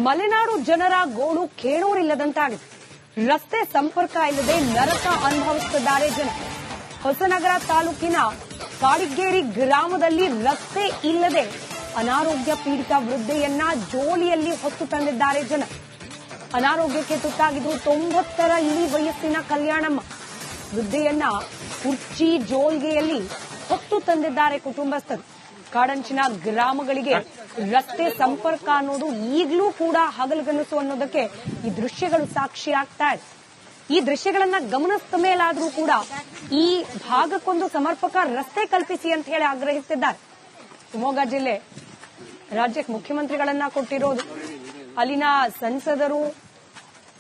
ಮಲೆನಾಡು ಜನರ ಗೋಳು ಕೇಳೋರಿಲ್ಲದಂತಾಗಿದೆ. ರಸ್ತೆ ಸಂಪರ್ಕ ಇಲ್ಲದೆ ನರಕ ಅನುಭವಿಸುತ್ತಿದ್ದಾರೆ ಜನ. ಹೊಸನಗರ ತಾಲೂಕಿನ ಕಾಡಿಗೇರಿ ಗ್ರಾಮದಲ್ಲಿ ರಸ್ತೆ ಇಲ್ಲದೆ ಅನಾರೋಗ್ಯ ಪೀಡಿತ ವೃದ್ಧೆಯನ್ನ ಜೋಲಿಯಲ್ಲಿ ಹೊತ್ತು ತಂದಿದ್ದಾರೆ ಜನ. ಅನಾರೋಗ್ಯಕ್ಕೆ ತುತ್ತಾಗಿದ್ರು 90ರ ಇಳಿ ವಯಸ್ಸಿನ ಕಲ್ಯಾಣಮ್ಮ. ವೃದ್ಧೆಯನ್ನ ಕುರ್ಚಿ ಜೋಲ್ಗೆಯಲ್ಲಿ ಹೊತ್ತು ತಂದಿದ್ದಾರೆ ಕುಟುಂಬಸ್ಥರು. ಕಾಡಂಚಿನ ಗ್ರಾಮಗಳಿಗೆ ರಸ್ತೆ ಸಂಪರ್ಕ ಅನ್ನೋದು ಈಗಲೂ ಕೂಡ ಹಗಲುಗನಸು ಅನ್ನೋದಕ್ಕೆ ಈ ದೃಶ್ಯಗಳು ಸಾಕ್ಷಿಯಾಗ್ತಾ ಇದೆ. ಈ ದೃಶ್ಯಗಳನ್ನ ಗಮನಿಸಿದ ಮೇಲಾದ್ರೂ ಕೂಡ ಈ ಭಾಗಕ್ಕೊಂದು ಸಮರ್ಪಕ ರಸ್ತೆ ಕಲ್ಪಿಸಿ ಅಂತ ಹೇಳಿ ಆಗ್ರಹಿಸಿದ್ದಾರೆ. ಶಿವಮೊಗ್ಗ ಜಿಲ್ಲೆ ರಾಜ್ಯಕ್ಕೆ ಮುಖ್ಯಮಂತ್ರಿಗಳನ್ನ ಕೊಟ್ಟಿರೋದು. ಅಲ್ಲಿನ ಸಂಸದರು,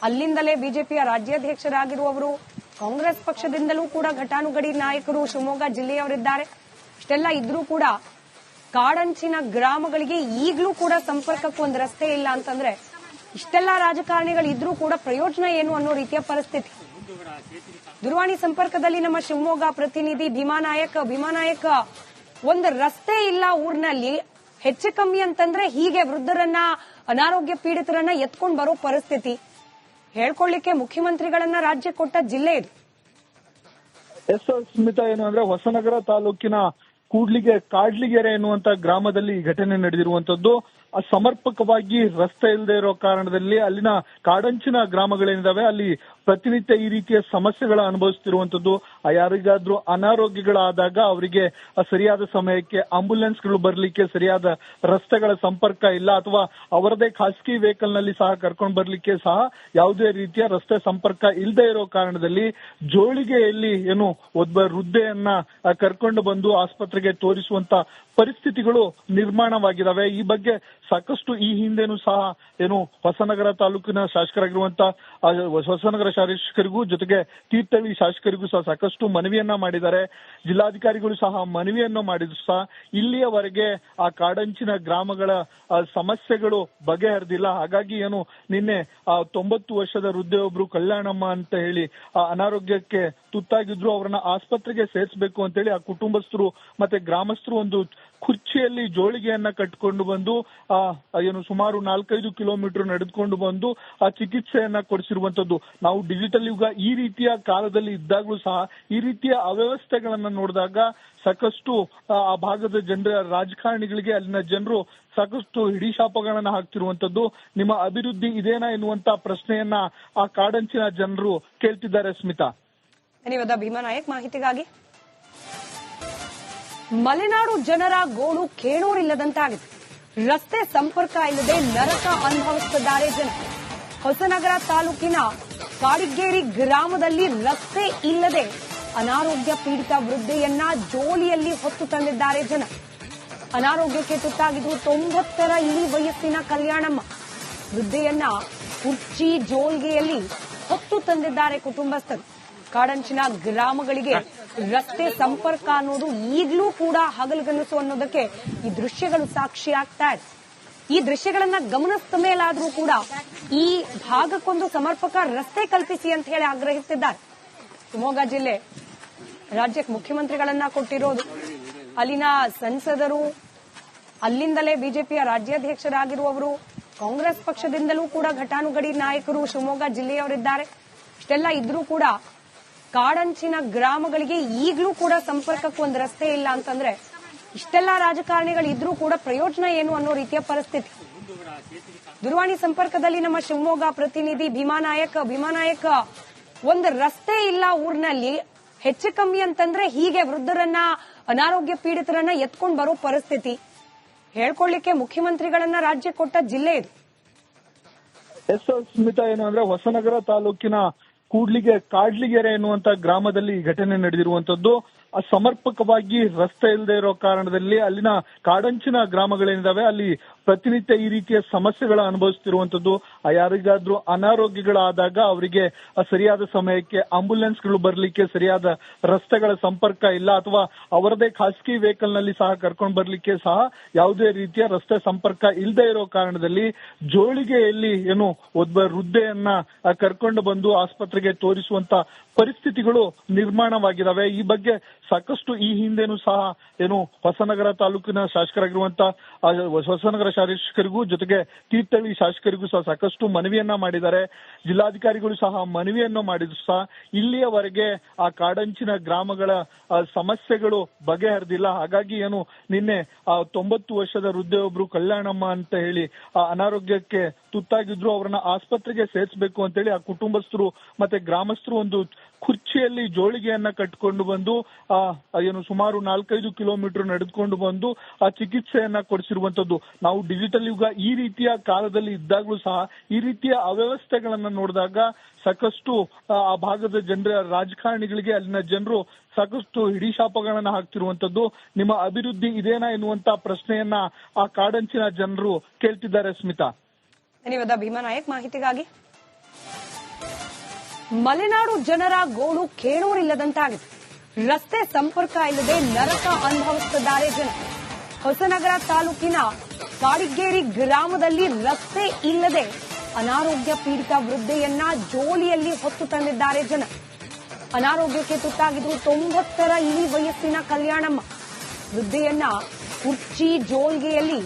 ಅಲ್ಲಿಂದಲೇ ಬಿಜೆಪಿಯ ರಾಜ್ಯಾಧ್ಯಕ್ಷರಾಗಿರುವವರು, ಕಾಂಗ್ರೆಸ್ ಪಕ್ಷದಿಂದಲೂ ಕೂಡ ಘಟಾನುಘಟಿ ನಾಯಕರು ಶಿವಮೊಗ್ಗ ಜಿಲ್ಲೆಯವರಿದ್ದಾರೆ. ಇಷ್ಟೆಲ್ಲ ಇದ್ರೂ ಕೂಡ ಕಾಡಂಚಿನ ಗ್ರಾಮಗಳಿಗೆ ಈಗಲೂ ಕೂಡ ಸಂಪರ್ಕಕ್ಕೆ ಒಂದು ರಸ್ತೆ ಇಲ್ಲ ಅಂತಂದ್ರೆ ಇಷ್ಟೆಲ್ಲ ರಾಜಕಾರಣಿಗಳು ಇದ್ರೂ ಕೂಡ ಪ್ರಯೋಜನ ಏನು ಅನ್ನೋ ರೀತಿಯ ಪರಿಸ್ಥಿತಿ. ದೂರವಾಣಿ ಸಂಪರ್ಕದಲ್ಲಿ ನಮ್ಮ ಶಿವಮೊಗ್ಗ ಪ್ರತಿನಿಧಿ ಭೀಮಾನಾಯಕ್, ಒಂದು ರಸ್ತೆ ಇಲ್ಲ ಊರಿನಲ್ಲಿ, ಹೆಚ್ಚು ಕಮ್ಮಿ ಅಂತಂದ್ರೆ ಹೀಗೆ ವೃದ್ಧರನ್ನ, ಅನಾರೋಗ್ಯ ಪೀಡಿತರನ್ನ ಎತ್ಕೊಂಡು ಬರೋ ಪರಿಸ್ಥಿತಿ. ಹೇಳ್ಕೊಳ್ಳಿಕ್ಕೆ ಮುಖ್ಯಮಂತ್ರಿಗಳನ್ನ ರಾಜ್ಯ ಕೊಟ್ಟ ಜಿಲ್ಲೆ ಇದು. ಸ್ಮಿತಾ, ಏನು ಅಂದ್ರೆ ಹೊಸನಗರ ತಾಲೂಕಿನ ಕಾಡ್ಲಿಗೆರೆ ಎನ್ನುವಂತ ಗ್ರಾಮದಲ್ಲಿ ಈ ಘಟನೆ ನಡೆದಿರುವಂತದ್ದು. ಸಮರ್ಪಕವಾಗಿ ರಸ್ತೆ ಇಲ್ಲದೆ ಇರೋ ಕಾರಣದಲ್ಲಿ ಅಲ್ಲಿನ ಕಾಡಂಚಿನ ಗ್ರಾಮಗಳೇನಿದಾವೆ ಅಲ್ಲಿ ಪ್ರತಿನಿತ್ಯ ಈ ರೀತಿಯ ಸಮಸ್ಯೆಗಳ ಅನುಭವಿಸುತ್ತಿರುವಂತದ್ದು. ಯಾರಿಗಾದ್ರೂ ಅನಾರೋಗ್ಯಗಳಾದಾಗ ಅವರಿಗೆ ಸರಿಯಾದ ಸಮಯಕ್ಕೆ ಆಂಬ್ಯುಲೆನ್ಸ್ಗಳು ಬರ್ಲಿಕ್ಕೆ ಸರಿಯಾದ ರಸ್ತೆಗಳ ಸಂಪರ್ಕ ಇಲ್ಲ, ಅಥವಾ ಅವರದೇ ಖಾಸಗಿ ವೆಹಿಕಲ್ ನಲ್ಲಿ ಸಹ ಕರ್ಕೊಂಡು ಬರ್ಲಿಕ್ಕೆ ಸಹ ಯಾವುದೇ ರೀತಿಯ ರಸ್ತೆ ಸಂಪರ್ಕ ಇಲ್ಲದೆ ಇರೋ ಕಾರಣದಲ್ಲಿ ಜೋಳಿಗೆಯಲ್ಲಿ ಒಬ್ಬ ವೃದ್ಧೆಯನ್ನ ಕರ್ಕೊಂಡು ಬಂದು ಆಸ್ಪತ್ರೆಗೆ ತೋರಿಸುವಂತ ಪರಿಸ್ಥಿತಿಗಳು ನಿರ್ಮಾಣವಾಗಿದ್ದಾವೆ. ಈ ಬಗ್ಗೆ ಸಾಕಷ್ಟು ಈ ಹಿಂದೆನೂ ಸಹ ಹೊಸನಗರ ತಾಲೂಕಿನ ಶಾಸಕರಾಗಿರುವಂತ ಹೊಸನಗರ ಶಾಸಕರಿಗೂ ಜೊತೆಗೆ ತೀರ್ಥಹಳ್ಳಿ ಶಾಸಕರಿಗೂ ಸಹ ಸಾಕಷ್ಟು ಮನವಿಯನ್ನ ಮಾಡಿದ್ದಾರೆ. ಜಿಲ್ಲಾಧಿಕಾರಿಗಳು ಸಹ ಮನವಿಯನ್ನು ಮಾಡಿದ್ರು ಸಹ ಇಲ್ಲಿಯವರೆಗೆ ಆ ಕಾಡಂಚಿನ ಗ್ರಾಮಗಳ ಸಮಸ್ಯೆಗಳು ಬಗೆಹರಿದಿಲ್ಲ. ಹಾಗಾಗಿ ನಿನ್ನೆ 90 ವರ್ಷದ ವೃದ್ಧೆಯೊಬ್ರು ಕಲ್ಯಾಣಮ್ಮ ಅಂತ ಹೇಳಿ ಅನಾರೋಗ್ಯಕ್ಕೆ ತುತ್ತಾಗಿದ್ರು. ಅವರನ್ನ ಆಸ್ಪತ್ರೆಗೆ ಸೇರಿಸಬೇಕು ಅಂತ ಹೇಳಿ ಆ ಕುಟುಂಬಸ್ಥರು ಮತ್ತೆ ಗ್ರಾಮಸ್ಥರು ಒಂದು ಕುರ್ಚಿಯಲ್ಲಿ ಜೋಳಿಗೆಯನ್ನ ಕಟ್ಟಿಕೊಂಡು ಬಂದು ಸುಮಾರು 4-5 ಕಿಲೋಮೀಟರ್ ನಡೆದುಕೊಂಡು ಬಂದು ಆ ಚಿಕಿತ್ಸೆಯನ್ನ ಕೊಡಿಸಿರುವಂತದ್ದು. ನಾವು ಡಿಜಿಟಲ್ ಯುಗ ಈ ರೀತಿಯ ಕಾಲದಲ್ಲಿ ಇದ್ದಾಗಲೂ ಸಹ ಈ ರೀತಿಯ ಅವ್ಯವಸ್ಥೆಗಳನ್ನ ನೋಡಿದಾಗ ಸಾಕಷ್ಟು ಆ ಭಾಗದ ಜನರ ರಾಜಕಾರಣಿಗಳಿಗೆ ಅಲ್ಲಿನ ಜನರು ಸಾಕಷ್ಟು ಹಿಡಿಶಾಪಗಳನ್ನ ಹಾಕ್ತಿರುವಂತದ್ದು. ನಿಮ್ಮ ಅಭಿವೃದ್ಧಿ ಇದೇನಾ ಎನ್ನುವಂತ ಪ್ರಶ್ನೆಯನ್ನ ಆ ಕಾಡಂಚಿನ ಜನರು ಕೇಳ್ತಿದ್ದಾರೆ. ಸ್ಮಿತಾ, ಧನ್ಯವಾದ ಭೀಮಾನಾಯಕ್ ಮಾಹಿತಿಗಾಗಿ. ಮಲೆನಾಡು ಜನರ ಗೋಳು ಕೇಳೋರಿಲ್ಲದಂತಾಗಿದೆ. ರಸ್ತೆ ಸಂಪರ್ಕ ಇಲ್ಲದೆ ನರಕ ಅನುಭವಿಸುತ್ತಿದ್ದಾರೆ ಜನ. ಹೊಸನಗರ ತಾಲೂಕಿನ ಕಾಡಿಗೇರಿ ಗ್ರಾಮದಲ್ಲಿ ರಸ್ತೆ ಇಲ್ಲದೆ ಅನಾರೋಗ್ಯ ಪೀಡಿತ ವೃದ್ಧೆಯನ್ನ ಜೋಲಿಯಲ್ಲಿ ಹೊತ್ತು ತಂದಿದ್ದಾರೆ ಜನ. ಅನಾರೋಗ್ಯಕ್ಕೆ ತುತ್ತಾಗಿದ್ರು 90ರ ಇಳಿ ವಯಸ್ಸಿನ ಕಲ್ಯಾಣಮ್ಮ. ವೃದ್ಧೆಯನ್ನ ಕುರ್ಚಿ ಜೋಲ್ಗೆಯಲ್ಲಿ ಹೊತ್ತು ತಂದಿದ್ದಾರೆ ಕುಟುಂಬಸ್ಥರು. ಕಾಡಂಚಿನ ಗ್ರಾಮಗಳಿಗೆ ರಸ್ತೆ ಸಂಪರ್ಕ ಅನ್ನೋದು ಈಗಲೂ ಕೂಡ ಹಗಲುಗನಸು ಅನ್ನೋದಕ್ಕೆ ಈ ದೃಶ್ಯಗಳು ಸಾಕ್ಷಿಯಾಗ್ತಾ ಇದೆ. ಈ ದೃಶ್ಯಗಳನ್ನ ಗಮನಿಸಿದ ಮೇಲಾದ್ರೂ ಕೂಡ ಈ ಭಾಗಕ್ಕೊಂದು ಸಮರ್ಪಕ ರಸ್ತೆ ಕಲ್ಪಿಸಿ ಅಂತ ಹೇಳಿ ಆಗ್ರಹಿಸಿದ್ದಾರೆ. ಶಿವಮೊಗ್ಗ ಜಿಲ್ಲೆ ರಾಜ್ಯಕ್ಕೆ ಮುಖ್ಯಮಂತ್ರಿಗಳನ್ನ ಕೊಟ್ಟಿರೋದು. ಅಲ್ಲಿನ ಸಂಸದರು, ಅಲ್ಲಿಂದಲೇ ಬಿಜೆಪಿಯ ರಾಜ್ಯಾಧ್ಯಕ್ಷರಾಗಿರುವವರು, ಕಾಂಗ್ರೆಸ್ ಪಕ್ಷದಿಂದಲೂ ಕೂಡ ಘಟಾನುಘಟಿ ನಾಯಕರು ಶಿವಮೊಗ್ಗ ಜಿಲ್ಲೆಯವರಿದ್ದಾರೆ. ಇಷ್ಟೆಲ್ಲ ಇದ್ರೂ ಕೂಡ ಕಾಡಂಚಿನ ಗ್ರಾಮಗಳಿಗೆ ಈಗಲೂ ಕೂಡ ಸಂಪರ್ಕಕ್ಕೆ ಒಂದು ರಸ್ತೆ ಇಲ್ಲ ಅಂತಂದ್ರೆ ಇಷ್ಟೆಲ್ಲ ರಾಜಕಾರಣಿಗಳು ಇದ್ರೂ ಕೂಡ ಪ್ರಯೋಜನ ಏನು ಅನ್ನೋ ರೀತಿಯ ಪರಿಸ್ಥಿತಿ. ದೂರವಾಣಿ ಸಂಪರ್ಕದಲ್ಲಿ ನಮ್ಮ ಶಿವಮೊಗ್ಗ ಪ್ರತಿನಿಧಿ ಭೀಮಾನಾಯಕ್, ಒಂದು ರಸ್ತೆ ಇಲ್ಲ ಊರಿನಲ್ಲಿ, ಹೆಚ್ಚು ಕಮ್ಮಿ ಅಂತಂದ್ರೆ ಹೀಗೆ ವೃದ್ಧರನ್ನ, ಅನಾರೋಗ್ಯ ಪೀಡಿತರನ್ನ ಎತ್ಕೊಂಡು ಬರೋ ಪರಿಸ್ಥಿತಿ. ಹೇಳ್ಕೊಳ್ಳಿಕ್ಕೆ ಮುಖ್ಯಮಂತ್ರಿಗಳನ್ನ ರಾಜ್ಯ ಕೊಟ್ಟ ಜಿಲ್ಲೆ ಇದು. ಸ್ಮಿತಾ, ಏನು ಅಂದ್ರೆ ಹೊಸನಗರ ತಾಲೂಕಿನ ಕಾಡ್ಲಿಗೆರೆ ಎನ್ನುವಂತ ಗ್ರಾಮದಲ್ಲಿ ಈ ಘಟನೆ ನಡೆದಿರುವಂತದ್ದು. ಸಮರ್ಪಕವಾಗಿ ರಸ್ತೆ ಇಲ್ಲದೆ ಇರೋ ಕಾರಣದಲ್ಲಿ ಅಲ್ಲಿನ ಕಾಡಂಚಿನ ಗ್ರಾಮಗಳೇನಿದಾವೆ ಅಲ್ಲಿ ಪ್ರತಿನಿತ್ಯ ಈ ರೀತಿಯ ಸಮಸ್ಯೆಗಳ ಅನುಭವಿಸುತ್ತಿರುವಂತದ್ದು. ಯಾರಿಗಾದ್ರೂ ಅನಾರೋಗ್ಯಗಳಾದಾಗ ಅವರಿಗೆ ಸರಿಯಾದ ಸಮಯಕ್ಕೆ ಆಂಬ್ಯುಲೆನ್ಸ್ಗಳು ಬರ್ಲಿಕ್ಕೆ ಸರಿಯಾದ ರಸ್ತೆಗಳ ಸಂಪರ್ಕ ಇಲ್ಲ, ಅಥವಾ ಅವರದೇ ಖಾಸಗಿ ವೆಹಿಕಲ್ ನಲ್ಲಿ ಸಹ ಕರ್ಕೊಂಡು ಬರ್ಲಿಕ್ಕೆ ಸಹ ಯಾವುದೇ ರೀತಿಯ ರಸ್ತೆ ಸಂಪರ್ಕ ಇಲ್ಲದೆ ಇರೋ ಕಾರಣದಲ್ಲಿ ಜೋಳಿಗೆಯಲ್ಲಿ ಒಬ್ಬ ವೃದ್ಧೆಯನ್ನ ಕರ್ಕೊಂಡು ಬಂದು ಆಸ್ಪತ್ರೆಗೆ ತೋರಿಸುವಂತ ಪರಿಸ್ಥಿತಿಗಳು ನಿರ್ಮಾಣವಾಗಿದ್ದಾವೆ. ಈ ಬಗ್ಗೆ ಸಾಕಷ್ಟು ಈ ಹಿಂದೆನೂ ಸಹ ಹೊಸನಗರ ತಾಲೂಕಿನ ಶಾಸಕರಾಗಿರುವಂತಹ ಹೊಸನಗರ ಶಾಸಕರಿಗೂ ಜೊತೆಗೆ ತೀರ್ಥಹಳ್ಳಿ ಶಾಸಕರಿಗೂ ಸಹ ಸಾಕಷ್ಟು ಮನವಿಯನ್ನ ಮಾಡಿದ್ದಾರೆ. ಜಿಲ್ಲಾಧಿಕಾರಿಗಳು ಸಹ ಮನವಿಯನ್ನು ಮಾಡಿದ್ರು ಸಹ ಇಲ್ಲಿಯವರೆಗೆ ಆ ಕಾಡಂಚಿನ ಗ್ರಾಮಗಳ ಸಮಸ್ಯೆಗಳು ಬಗೆಹರಿದಿಲ್ಲ. ಹಾಗಾಗಿ ನಿನ್ನೆ 90 ವರ್ಷದ ವೃದ್ಧೆಯೊಬ್ರು ಕಲ್ಯಾಣಮ್ಮ ಅಂತ ಹೇಳಿ ಅನಾರೋಗ್ಯಕ್ಕೆ ತುತ್ತಾಗಿದ್ರು. ಅವರನ್ನ ಆಸ್ಪತ್ರೆಗೆ ಸೇರಿಸಬೇಕು ಅಂತ ಹೇಳಿ ಆ ಕುಟುಂಬಸ್ಥರು ಮತ್ತೆ ಗ್ರಾಮಸ್ಥರು ಒಂದು ಕುರ್ಚಿಯಲ್ಲಿ ಜೋಳಿಗೆಯನ್ನ ಕಟ್ಟಿಕೊಂಡು ಬಂದು ಸುಮಾರು 4-5 ಕಿಲೋಮೀಟರ್ ನಡೆದುಕೊಂಡು ಬಂದು ಆ ಚಿಕಿತ್ಸೆಯನ್ನ ಕೊಡಿಸಿರುವಂತದ್ದು. ನಾವು ಡಿಜಿಟಲ್ ಯುಗ ಈ ರೀತಿಯ ಕಾಲದಲ್ಲಿ ಇದ್ದಾಗಲೂ ಸಹ ಈ ರೀತಿಯ ಅವ್ಯವಸ್ಥೆಗಳನ್ನ ನೋಡಿದಾಗ ಸಾಕಷ್ಟು ಆ ಭಾಗದ ಜನರ ರಾಜಕಾರಣಿಗಳಿಗೆ ಅಲ್ಲಿನ ಜನರು ಸಾಕಷ್ಟು ಹಿಡಿಶಾಪಗಳನ್ನ ಹಾಕ್ತಿರುವಂತದ್ದು. ನಿಮ್ಮ ಅಭಿವೃದ್ಧಿ ಇದೇನಾ ಎನ್ನುವಂತ ಪ್ರಶ್ನೆಯನ್ನ ಆ ಕಾಡಂಚಿನ ಜನರು ಕೇಳ್ತಿದ್ದಾರೆ. ಸ್ಮಿತಾ, ಧನ್ಯವಾದ ಭೀಮಾನಾಯಕ್ ಮಾಹಿತಿಗಾಗಿ. ಮಲೆನಾಡು ಜನರ ಗೋಳು ಕೇಳೋರಿಲ್ಲದಂತಾಗಿದೆ. ರಸ್ತೆ ಸಂಪರ್ಕ ಇಲ್ಲದೆ ನರಕ ಅನುಭವಿಸುತ್ತಿದ್ದಾರೆ ಜನ. ಹೊಸನಗರ ತಾಲೂಕಿನ ಕಾಡಿಗೇರಿ ಗ್ರಾಮದಲ್ಲಿ ರಸ್ತೆ ಇಲ್ಲದೆ ಅನಾರೋಗ್ಯ ಪೀಡಿತ ವೃದ್ಧೆಯನ್ನ ಜೋಲಿಯಲ್ಲಿ ಹೊತ್ತು ತಂದಿದ್ದಾರೆ ಜನ. ಅನಾರೋಗ್ಯಕ್ಕೆ ತುತ್ತಾಗಿದ್ರು 90ರ ಇಳಿ ವಯಸ್ಸಿನ ಕಲ್ಯಾಣಮ್ಮ. ವೃದ್ಧೆಯನ್ನ ಕುರ್ಚಿ ಜೋಲ್ಗೆಯಲ್ಲಿ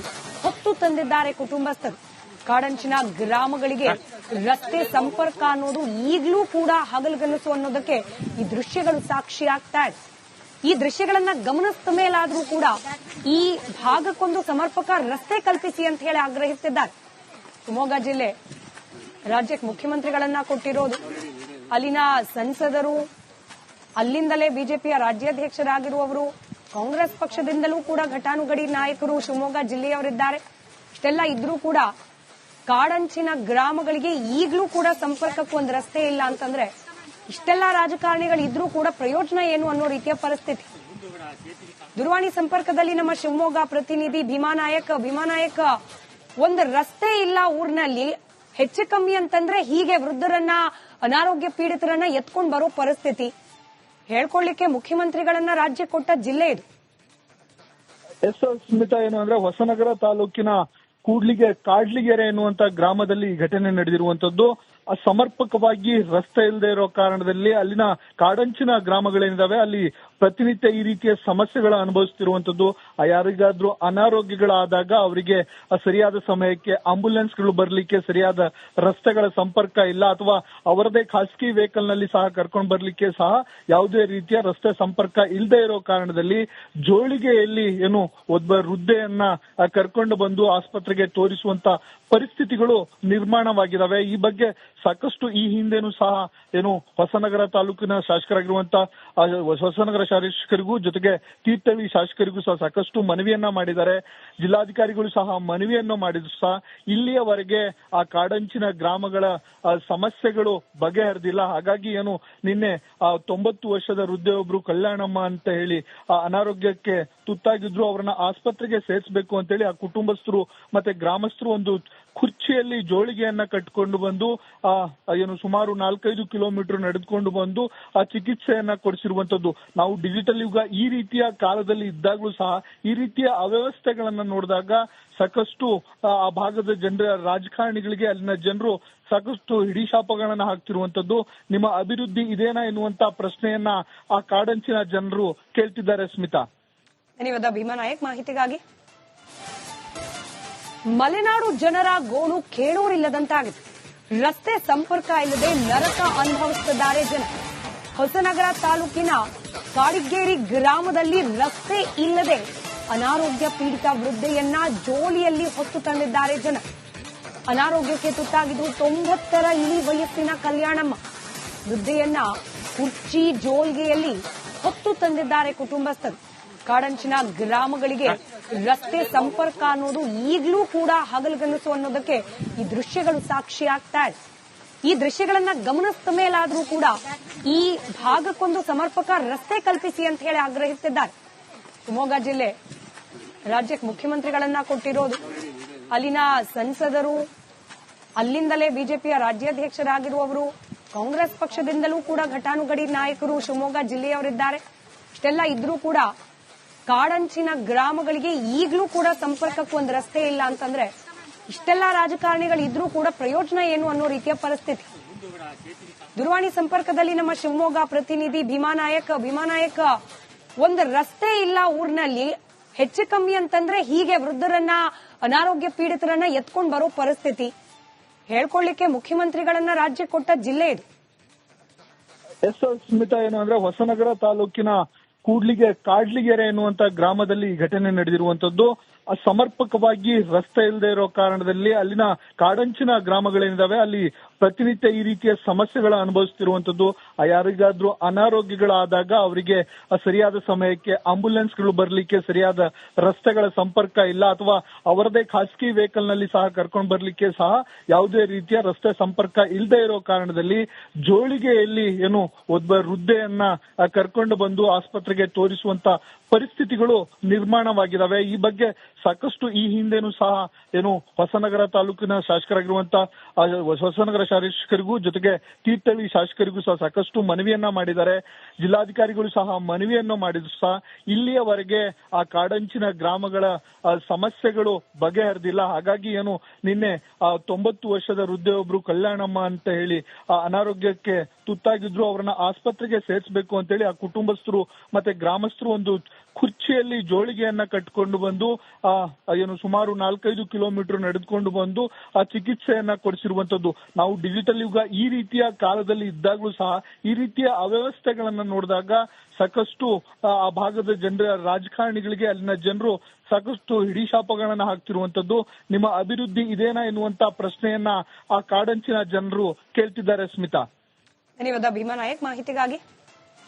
ಹೊತ್ತು ತಂದಿದ್ದಾರೆ ಕುಟುಂಬಸ್ಥರು. ಕಾಡಂಚಿನ ಗ್ರಾಮಗಳಿಗೆ ರಸ್ತೆ ಸಂಪರ್ಕ ಅನ್ನೋದು ಈಗಲೂ ಕೂಡ ಹಗಲುಗನಸು ಅನ್ನೋದಕ್ಕೆ ಈ ದೃಶ್ಯಗಳು ಸಾಕ್ಷಿಯಾಗ್ತಾ ಇದೆ. ಈ ದೃಶ್ಯಗಳನ್ನ ಗಮನಿಸಿದ ಮೇಲಾದ್ರೂ ಕೂಡ ಈ ಭಾಗಕ್ಕೊಂದು ಸಮರ್ಪಕ ರಸ್ತೆ ಕಲ್ಪಿಸಿ ಅಂತ ಹೇಳಿ ಆಗ್ರಹಿಸಿದ್ದಾರೆ. ಶಿವಮೊಗ್ಗ ಜಿಲ್ಲೆ ರಾಜ್ಯಕ್ಕೆ ಮುಖ್ಯಮಂತ್ರಿಗಳನ್ನ ಕೊಟ್ಟಿರೋದು. ಅಲ್ಲಿನ ಸಂಸದರು, ಅಲ್ಲಿಂದಲೇ ಬಿಜೆಪಿಯ ರಾಜ್ಯಾಧ್ಯಕ್ಷರಾಗಿರುವವರು, ಕಾಂಗ್ರೆಸ್ ಪಕ್ಷದಿಂದಲೂ ಕೂಡ ಘಟಾನುಘಟಿ ನಾಯಕರು ಶಿವಮೊಗ್ಗ ಜಿಲ್ಲೆಯವರಿದ್ದಾರೆ. ಇಷ್ಟೆಲ್ಲ ಇದ್ರೂ ಕೂಡ ಕಾಡಂಚಿನ ಗ್ರಾಮಗಳಿಗೆ ಈಗಲೂ ಕೂಡ ಸಂಪರ್ಕಕ್ಕೆ ಒಂದು ರಸ್ತೆ ಇಲ್ಲ ಅಂತಂದ್ರೆ ಇಷ್ಟೆಲ್ಲ ರಾಜಕಾರಣಿಗಳು ಇದ್ರೂ ಕೂಡ ಪ್ರಯೋಜನ ಏನು ಅನ್ನೋ ರೀತಿಯ ಪರಿಸ್ಥಿತಿ. ದೂರವಾಣಿ ಸಂಪರ್ಕದಲ್ಲಿ ನಮ್ಮ ಶಿವಮೊಗ್ಗ ಪ್ರತಿನಿಧಿ ಭೀಮಾನಾಯಕ್, ಒಂದು ರಸ್ತೆ ಇಲ್ಲ ಊರಿನಲ್ಲಿ, ಹೆಚ್ಚು ಕಮ್ಮಿ ಅಂತಂದ್ರೆ ಹೀಗೆ ವೃದ್ಧರನ್ನ, ಅನಾರೋಗ್ಯ ಪೀಡಿತರನ್ನ ಎತ್ಕೊಂಡು ಬರೋ ಪರಿಸ್ಥಿತಿ. ಹೇಳ್ಕೊಳ್ಳಿಕ್ಕೆ ಮುಖ್ಯಮಂತ್ರಿಗಳನ್ನ ರಾಜ್ಯ ಕೊಟ್ಟ ಜಿಲ್ಲೆ ಇದು. ಸ್ಮಿತಾ, ಹೊಸನಗರ ತಾಲೂಕಿನ ಕಾಡ್ಲಿಗೆರೆ ಎನ್ನುವಂತ ಗ್ರಾಮದಲ್ಲಿ ಈ ಘಟನೆ ನಡೆದಿರುವಂತದ್ದು. ಸಮರ್ಪಕವಾಗಿ ರಸ್ತೆ ಇಲ್ಲದೆ ಇರೋ ಕಾರಣದಲ್ಲಿ ಅಲ್ಲಿನ ಕಾಡಂಚಿನ ಗ್ರಾಮಗಳೇನಿದಾವೆ ಅಲ್ಲಿ ಪ್ರತಿನಿತ್ಯ ಈ ರೀತಿಯ ಸಮಸ್ಯೆಗಳ ಅನುಭವಿಸುತ್ತಿರುವಂತದ್ದು. ಯಾರಿಗಾದ್ರೂ ಅನಾರೋಗ್ಯಗಳಾದಾಗ ಅವರಿಗೆ ಸರಿಯಾದ ಸಮಯಕ್ಕೆ ಆಂಬ್ಯುಲೆನ್ಸ್ಗಳು ಬರ್ಲಿಕ್ಕೆ ಸರಿಯಾದ ರಸ್ತೆಗಳ ಸಂಪರ್ಕ ಇಲ್ಲ, ಅಥವಾ ಅವರದೇ ಖಾಸಗಿ ವೆಹಿಕಲ್ ನಲ್ಲಿ ಸಹ ಕರ್ಕೊಂಡು ಬರ್ಲಿಕ್ಕೆ ಸಹ ಯಾವುದೇ ರೀತಿಯ ರಸ್ತೆ ಸಂಪರ್ಕ ಇಲ್ಲದೆ ಇರೋ ಕಾರಣದಲ್ಲಿ ಜೋಳಿಗೆಯಲ್ಲಿ ಒಬ್ಬ ವೃದ್ಧೆಯನ್ನ ಕರ್ಕೊಂಡು ಬಂದು ಆಸ್ಪತ್ರೆಗೆ ತೋರಿಸುವಂತ ಪರಿಸ್ಥಿತಿಗಳು ನಿರ್ಮಾಣವಾಗಿದ್ದಾವೆ. ಈ ಬಗ್ಗೆ ಸಾಕಷ್ಟು ಈ ಹಿಂದೆನೂ ಸಹ ಹೊಸನಗರ ತಾಲೂಕಿನ ಶಾಸಕರಾಗಿರುವಂತಹ ಹೊಸನಗರ ಶಾಸಕರಿಗೂ ಜೊತೆಗೆ ತೀರ್ಥಹಳ್ಳಿ ಶಾಸಕರಿಗೂ ಸಹ ಸಾಕಷ್ಟು ಮನವಿಯನ್ನ ಮಾಡಿದ್ದಾರೆ. ಜಿಲ್ಲಾಧಿಕಾರಿಗಳು ಸಹ ಮನವಿಯನ್ನು ಮಾಡಿದ್ರು ಸಹ ಇಲ್ಲಿಯವರೆಗೆ ಆ ಕಾಡಂಚಿನ ಗ್ರಾಮಗಳ ಸಮಸ್ಯೆಗಳು ಬಗೆಹರಿದಿಲ್ಲ. ಹಾಗಾಗಿ ನಿನ್ನೆ 90 ವರ್ಷದ ವೃದ್ಧೆಯೊಬ್ರು ಕಲ್ಯಾಣಮ್ಮ ಅಂತ ಹೇಳಿ ಅನಾರೋಗ್ಯಕ್ಕೆ ತುತ್ತಾಗಿದ್ರು. ಅವರನ್ನ ಆಸ್ಪತ್ರೆಗೆ ಸೇರಿಸಬೇಕು ಅಂತ ಹೇಳಿ ಆ ಕುಟುಂಬಸ್ಥರು ಮತ್ತೆ ಗ್ರಾಮಸ್ಥರು ಒಂದು ಕುರ್ಚಿಯಲ್ಲಿ ಜೋಳಿಗೆಯನ್ನ ಕಟ್ಟಿಕೊಂಡು ಬಂದು ಸುಮಾರು 4-5 ಕಿಲೋಮೀಟರ್ ನಡೆದುಕೊಂಡು ಬಂದು ಆ ಚಿಕಿತ್ಸೆಯನ್ನ ಕೊಡಿಸಿರುವಂತದ್ದು. ನಾವು ಡಿಜಿಟಲ್ ಯುಗ ಈ ರೀತಿಯ ಕಾಲದಲ್ಲಿ ಇದ್ದಾಗಲೂ ಸಹ ಈ ರೀತಿಯ ಅವ್ಯವಸ್ಥೆಗಳನ್ನ ನೋಡಿದಾಗ ಸಾಕಷ್ಟು ಆ ಭಾಗದ ಜನರ ರಾಜಕಾರಣಿಗಳಿಗೆ ಅಲ್ಲಿನ ಜನರು ಸಾಕಷ್ಟು ಹಿಡಿಶಾಪಗಳನ್ನ ಹಾಕ್ತಿರುವಂತದ್ದು. ನಿಮ್ಮ ಅಭಿವೃದ್ಧಿ ಇದೇನಾ ಎನ್ನುವಂತ ಪ್ರಶ್ನೆಯನ್ನ ಆ ಕಾಡಂಚಿನ ಜನರು ಕೇಳ್ತಿದ್ದಾರೆ. ಸ್ಮಿತಾ, ಧನ್ಯವಾದ ಭೀಮಾನಾಯಕ್ ಮಾಹಿತಿಗಾಗಿ. ಮಲೆನಾಡು ಜನರ ಗೋಳು ಕೇಳೋರಿಲ್ಲದಂತಾಗಿದೆ. ರಸ್ತೆ ಸಂಪರ್ಕ ಇಲ್ಲದೆ ನರಕ ಅನುಭವಿಸುತ್ತಿದ್ದಾರೆ ಜನ. ಹೊಸನಗರ ತಾಲೂಕಿನ ಕಾಡಿಗೇರಿ ಗ್ರಾಮದಲ್ಲಿ ರಸ್ತೆ ಇಲ್ಲದೆ ಅನಾರೋಗ್ಯ ಪೀಡಿತ ವೃದ್ಧೆಯನ್ನ ಜೋಲಿಯಲ್ಲಿ ಹೊತ್ತು ತಂದಿದ್ದಾರೆ ಜನ. ಅನಾರೋಗ್ಯಕ್ಕೆ ತುತ್ತಾಗಿದ್ರು 90ರ ಇಳಿ ವಯಸ್ಸಿನ ಕಲ್ಯಾಣಮ್ಮ. ವೃದ್ಧೆಯನ್ನ ಕುರ್ಚಿ ಜೋಲ್ಗೆಯಲ್ಲಿ ಹೊತ್ತು ತಂದಿದ್ದಾರೆ ಕುಟುಂಬಸ್ಥರು. ಕಾಡಂಚಿನ ಗ್ರಾಮಗಳಿಗೆ ರಸ್ತೆ ಸಂಪರ್ಕ ಅನ್ನೋದು ಈಗಲೂ ಕೂಡ ಹಗಲುಗನಸು ಅನ್ನೋದಕ್ಕೆ ಈ ದೃಶ್ಯಗಳು ಸಾಕ್ಷಿಯಾಗ್ತಾ ಇದೆ. ಈ ದೃಶ್ಯಗಳನ್ನ ಗಮನಿಸಿದ ಮೇಲಾದ್ರೂ ಕೂಡ ಈ ಭಾಗಕ್ಕೊಂದು ಸಮರ್ಪಕ ರಸ್ತೆ ಕಲ್ಪಿಸಿ ಅಂತ ಹೇಳಿ ಆಗ್ರಹಿಸಿದ್ದಾರೆ. ಶಿವಮೊಗ್ಗ ಜಿಲ್ಲೆ ರಾಜ್ಯಕ್ಕೆ ಮುಖ್ಯಮಂತ್ರಿಗಳನ್ನ ಕೊಟ್ಟಿರೋದು. ಅಲ್ಲಿನ ಸಂಸದರು, ಅಲ್ಲಿಂದಲೇ ಬಿಜೆಪಿಯ ರಾಜ್ಯಾಧ್ಯಕ್ಷರಾಗಿರುವವರು, ಕಾಂಗ್ರೆಸ್ ಪಕ್ಷದಿಂದಲೂ ಕೂಡ ಘಟಾನುಘಟಿ ನಾಯಕರು ಶಿವಮೊಗ್ಗ ಜಿಲ್ಲೆಯವರಿದ್ದಾರೆ. ಇಷ್ಟೆಲ್ಲ ಇದ್ರೂ ಕೂಡ ಕಾಡಂಚಿನ ಗ್ರಾಮಗಳಿಗೆ ಈಗಲೂ ಕೂಡ ಸಂಪರ್ಕಕ್ಕೆ ಒಂದು ರಸ್ತೆ ಇಲ್ಲ ಅಂತಂದ್ರೆ ಇಷ್ಟೆಲ್ಲ ರಾಜಕಾರಣಿಗಳು ಇದ್ರೂ ಕೂಡ ಪ್ರಯೋಜನ ಏನು ಅನ್ನೋ ರೀತಿಯ ಪರಿಸ್ಥಿತಿ. ದೂರವಾಣಿ ಸಂಪರ್ಕದಲ್ಲಿ ನಮ್ಮ ಶಿವಮೊಗ್ಗ ಪ್ರತಿನಿಧಿ ಭೀಮಾನಾಯಕ್ ಒಂದು ರಸ್ತೆ ಇಲ್ಲ ಊರಿನಲ್ಲಿ, ಹೆಚ್ಚು ಕಮ್ಮಿ ಅಂತಂದ್ರೆ ಹೀಗೆ ವೃದ್ಧರನ್ನ, ಅನಾರೋಗ್ಯ ಪೀಡಿತರನ್ನ ಎತ್ಕೊಂಡು ಬರೋ ಪರಿಸ್ಥಿತಿ. ಹೇಳ್ಕೊಳ್ಳಿಕ್ಕೆ ಮುಖ್ಯಮಂತ್ರಿಗಳನ್ನ ರಾಜ್ಯ ಕೊಟ್ಟ ಜಿಲ್ಲೆ ಇದು. ಎಸ್ ಸ್ಮಿತಾ, ಏನು ಅಂದ್ರೆ ಹೊಸನಗರ ತಾಲೂಕಿನ ಕಾಡ್ಲಿಗೆರೆ ಎನ್ನುವಂತ ಗ್ರಾಮದಲ್ಲಿ ಈ ಘಟನೆ ನಡೆದಿರುವಂತದ್ದು. ಸಮರ್ಪಕವಾಗಿ ರಸ್ತೆ ಇಲ್ಲದೆ ಇರೋ ಕಾರಣದಲ್ಲಿ ಅಲ್ಲಿನ ಕಾಡಂಚಿನ ಗ್ರಾಮಗಳೇನಿದಾವೆ ಅಲ್ಲಿ ಪ್ರತಿನಿತ್ಯ ಈ ರೀತಿಯ ಸಮಸ್ಯೆಗಳ ಅನುಭವಿಸುತ್ತಿರುವಂತದ್ದು. ಯಾರಿಗಾದ್ರೂ ಅನಾರೋಗ್ಯಗಳಾದಾಗ ಅವರಿಗೆ ಸರಿಯಾದ ಸಮಯಕ್ಕೆ ಆಂಬ್ಯುಲೆನ್ಸ್ಗಳು ಬರ್ಲಿಕ್ಕೆ ಸರಿಯಾದ ರಸ್ತೆಗಳ ಸಂಪರ್ಕ ಇಲ್ಲ, ಅಥವಾ ಅವರದೇ ಖಾಸಗಿ ವೆಹಿಕಲ್ ನಲ್ಲಿ ಸಹ ಕರ್ಕೊಂಡು ಬರ್ಲಿಕ್ಕೆ ಸಹ ಯಾವುದೇ ರೀತಿಯ ರಸ್ತೆ ಸಂಪರ್ಕ ಇಲ್ಲದೆ ಇರೋ ಕಾರಣದಲ್ಲಿ ಜೋಳಿಗೆಯಲ್ಲಿ ಒಬ್ಬ ವೃದ್ಧೆಯನ್ನ ಕರ್ಕೊಂಡು ಬಂದು ಆಸ್ಪತ್ರೆಗೆ ತೋರಿಸುವಂತ ಪರಿಸ್ಥಿತಿಗಳು ನಿರ್ಮಾಣವಾಗಿದ್ದಾವೆ. ಈ ಬಗ್ಗೆ ಸಾಕಷ್ಟು ಈ ಹಿಂದೆನೂ ಸಹ ಹೊಸನಗರ ತಾಲೂಕಿನ ಶಾಸಕರಾಗಿರುವಂತ ಹೊಸನಗರ ಶಾಸಕರಿಗೂ ಜೊತೆಗೆ ತೀರ್ಥಹಳ್ಳಿ ಶಾಸಕರಿಗೂ ಸಹ ಸಾಕಷ್ಟು ಮನವಿಯನ್ನ ಮಾಡಿದ್ದಾರೆ. ಜಿಲ್ಲಾಧಿಕಾರಿಗಳು ಸಹ ಮನವಿಯನ್ನು ಮಾಡಿದ್ರು ಸಹ ಇಲ್ಲಿಯವರೆಗೆ ಆ ಕಾಡಂಚಿನ ಗ್ರಾಮಗಳ ಸಮಸ್ಯೆಗಳು ಬಗೆಹರಿದಿಲ್ಲ. ಹಾಗಾಗಿ ನಿನ್ನೆ 90 ವರ್ಷದ ವೃದ್ಧೆಯೊಬ್ರು ಕಲ್ಯಾಣಮ್ಮ ಅಂತ ಹೇಳಿ ಅನಾರೋಗ್ಯಕ್ಕೆ ತುತ್ತಾಗಿದ್ರು. ಅವರನ್ನ ಆಸ್ಪತ್ರೆಗೆ ಸೇರಿಸಬೇಕು ಅಂತ ಹೇಳಿ ಆ ಕುಟುಂಬಸ್ಥರು ಮತ್ತೆ ಗ್ರಾಮಸ್ಥರು ಒಂದು ಕುರ್ಚಿಯಲ್ಲಿ ಜೋಳಿಗೆಯನ್ನ ಕಟ್ಟಿಕೊಂಡು ಬಂದು ಸುಮಾರು 4-5 ಕಿಲೋಮೀಟರ್ ನಡೆದುಕೊಂಡು ಬಂದು ಆ ಚಿಕಿತ್ಸೆಯನ್ನ ಕೊಡಿಸಿರುವಂತದ್ದು. ನಾವು ಡಿಜಿಟಲ್ ಯುಗ ಈ ರೀತಿಯ ಕಾಲದಲ್ಲಿ ಇದ್ದಾಗಲೂ ಸಹ ಈ ರೀತಿಯ ಅವ್ಯವಸ್ಥೆಗಳನ್ನ ನೋಡಿದಾಗ ಸಾಕಷ್ಟು ಆ ಭಾಗದ ಜನರ ರಾಜಕಾರಣಿಗಳಿಗೆ ಅಲ್ಲಿನ ಜನರು ಸಾಕಷ್ಟು ಹಿಡಿಶಾಪಗಳನ್ನ ಹಾಕ್ತಿರುವಂತದ್ದು. ನಿಮ್ಮ ಅಭಿವೃದ್ಧಿ ಇದೇನಾ ಎನ್ನುವಂತ ಪ್ರಶ್ನೆಯನ್ನ ಆ ಕಾಡಂಚಿನ ಜನರು ಕೇಳ್ತಿದ್ದಾರೆ. ಸ್ಮಿತಾ, ಧನ್ಯವಾದ ಭೀಮಾನಾಯಕ್ ಮಾಹಿತಿಗಾಗಿ.